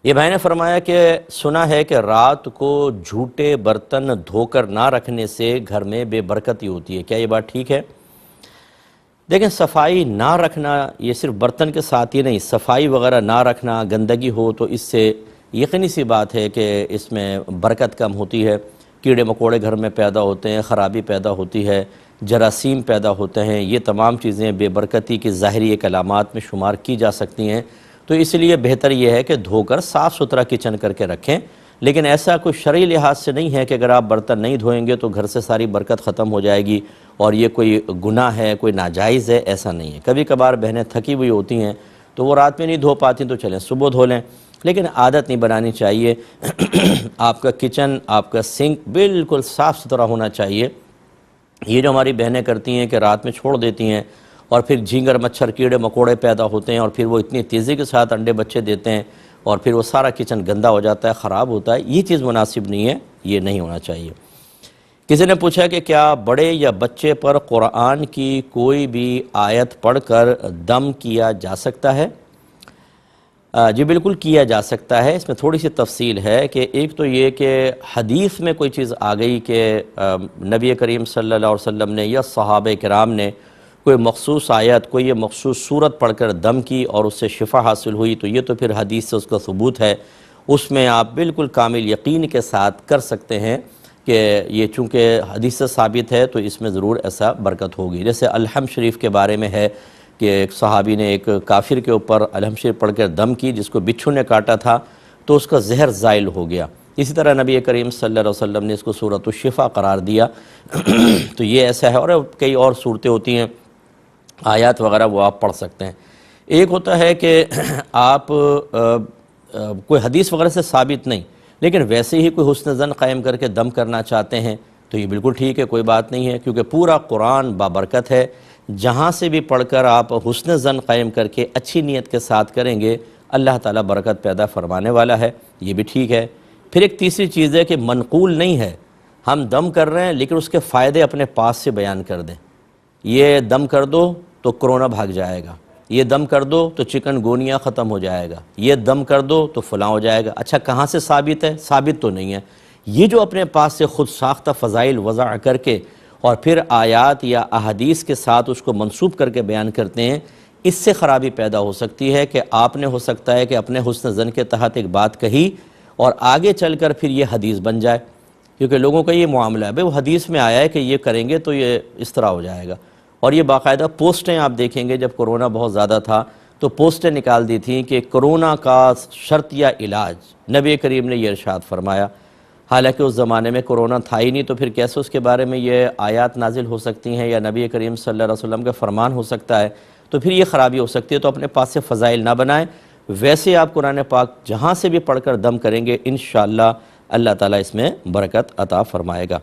یہ بھائی نے فرمایا کہ سنا ہے کہ رات کو جھوٹے برتن دھو کر نہ رکھنے سے گھر میں بے برکتی ہوتی ہے، کیا یہ بات ٹھیک ہے؟ دیکھیں، صفائی نہ رکھنا یہ صرف برتن کے ساتھ ہی نہیں، صفائی وغیرہ نہ رکھنا، گندگی ہو تو اس سے یقینی سی بات ہے کہ اس میں برکت کم ہوتی ہے، کیڑے مکوڑے گھر میں پیدا ہوتے ہیں، خرابی پیدا ہوتی ہے، جراثیم پیدا ہوتے ہیں، یہ تمام چیزیں بے برکتی کی ظاہری ایک علامات میں شمار کی جا سکتی ہیں۔ تو اس لیے بہتر یہ ہے کہ دھو کر صاف ستھرا کچن کر کے رکھیں، لیکن ایسا کوئی شرعی لحاظ سے نہیں ہے کہ اگر آپ برتن نہیں دھوئیں گے تو گھر سے ساری برکت ختم ہو جائے گی اور یہ کوئی گناہ ہے، کوئی ناجائز ہے، ایسا نہیں ہے۔ کبھی کبھار بہنیں تھکی ہوئی ہوتی ہیں تو وہ رات میں نہیں دھو پاتی تو چلیں صبح دھو لیں، لیکن عادت نہیں بنانی چاہیے۔ آپ کا کچن، آپ کا سنک بالکل صاف ستھرا ہونا چاہیے۔ یہ جو ہماری بہنیں کرتی ہیں کہ رات میں چھوڑ دیتی ہیں اور پھر جھینگر مچھر کیڑے مکوڑے پیدا ہوتے ہیں اور پھر وہ اتنی تیزی کے ساتھ انڈے بچے دیتے ہیں اور پھر وہ سارا کچن گندا ہو جاتا ہے، خراب ہوتا ہے، یہ چیز مناسب نہیں ہے، یہ نہیں ہونا چاہیے۔ کسی نے پوچھا کہ کیا بڑے یا بچے پر قرآن کی کوئی بھی آیت پڑھ کر دم کیا جا سکتا ہے؟ جی بالکل کیا جا سکتا ہے۔ اس میں تھوڑی سی تفصیل ہے کہ ایک تو یہ کہ حدیث میں کوئی چیز آ گئی کہ نبی کریم صلی اللہ علیہ وسلم نے یا صحابہ کرام نے کوئی مخصوص آیت، کوئی یہ مخصوص سورت پڑھ کر دم کی اور اس سے شفا حاصل ہوئی، تو یہ تو پھر حدیث سے اس کا ثبوت ہے، اس میں آپ بالکل کامل یقین کے ساتھ کر سکتے ہیں کہ یہ چونکہ حدیث سے ثابت ہے تو اس میں ضرور ایسا برکت ہوگی۔ جیسے الحم شریف کے بارے میں ہے کہ ایک صحابی نے ایک کافر کے اوپر الحم شریف پڑھ کر دم کی، جس کو بچھو نے کاٹا تھا تو اس کا زہر زائل ہو گیا۔ اسی طرح نبی کریم صلی اللہ علیہ وسلم نے اس کو سورۃ الشفا قرار دیا۔ تو یہ ایسا ہے، اور کئی اور صورتیں ہوتی ہیں، آیات وغیرہ وہ آپ پڑھ سکتے ہیں۔ ایک ہوتا ہے کہ آپ کوئی حدیث وغیرہ سے ثابت نہیں، لیکن ویسے ہی کوئی حسن ظن قائم کر کے دم کرنا چاہتے ہیں تو یہ بالکل ٹھیک ہے، کوئی بات نہیں ہے، کیونکہ پورا قرآن بابرکت ہے۔ جہاں سے بھی پڑھ کر آپ حسن ظن قائم کر کے اچھی نیت کے ساتھ کریں گے، اللہ تعالیٰ برکت پیدا فرمانے والا ہے، یہ بھی ٹھیک ہے۔ پھر ایک تیسری چیز ہے کہ منقول نہیں ہے، ہم دم کر رہے ہیں لیکن اس کے فائدے اپنے پاس سے بیان کر دیں۔ یہ دم کر دو تو کرونا بھاگ جائے گا، یہ دم کر دو تو چکن گونیا ختم ہو جائے گا، یہ دم کر دو تو فلاں ہو جائے گا۔ اچھا کہاں سے ثابت ہے؟ ثابت تو نہیں ہے۔ یہ جو اپنے پاس سے خود ساختہ فضائل وضع کر کے اور پھر آیات یا احادیث کے ساتھ اس کو منسوب کر کے بیان کرتے ہیں، اس سے خرابی پیدا ہو سکتی ہے کہ آپ نے ہو سکتا ہے کہ اپنے حسن ظن کے تحت ایک بات کہی اور آگے چل کر پھر یہ حدیث بن جائے، کیونکہ لوگوں کا یہ معاملہ ہے، بھئی وہ حدیث میں آیا ہے کہ یہ کریں گے تو یہ اس طرح ہو جائے گا۔ اور یہ باقاعدہ پوسٹیں آپ دیکھیں گے، جب کرونا بہت زیادہ تھا تو پوسٹیں نکال دی تھیں کہ کرونا کا شرط یا علاج نبی کریم نے یہ ارشاد فرمایا، حالانکہ اس زمانے میں کرونا تھا ہی نہیں، تو پھر کیسے اس کے بارے میں یہ آیات نازل ہو سکتی ہیں یا نبی کریم صلی اللہ علیہ وسلم کا فرمان ہو سکتا ہے؟ تو پھر یہ خرابی ہو سکتی ہے۔ تو اپنے پاس سے فضائل نہ بنائیں، ویسے آپ قرآن پاک جہاں سے بھی پڑھ کر دم کریں گے، انشاءاللہ اللہ تعالیٰ اس میں برکت عطا فرمائے گا۔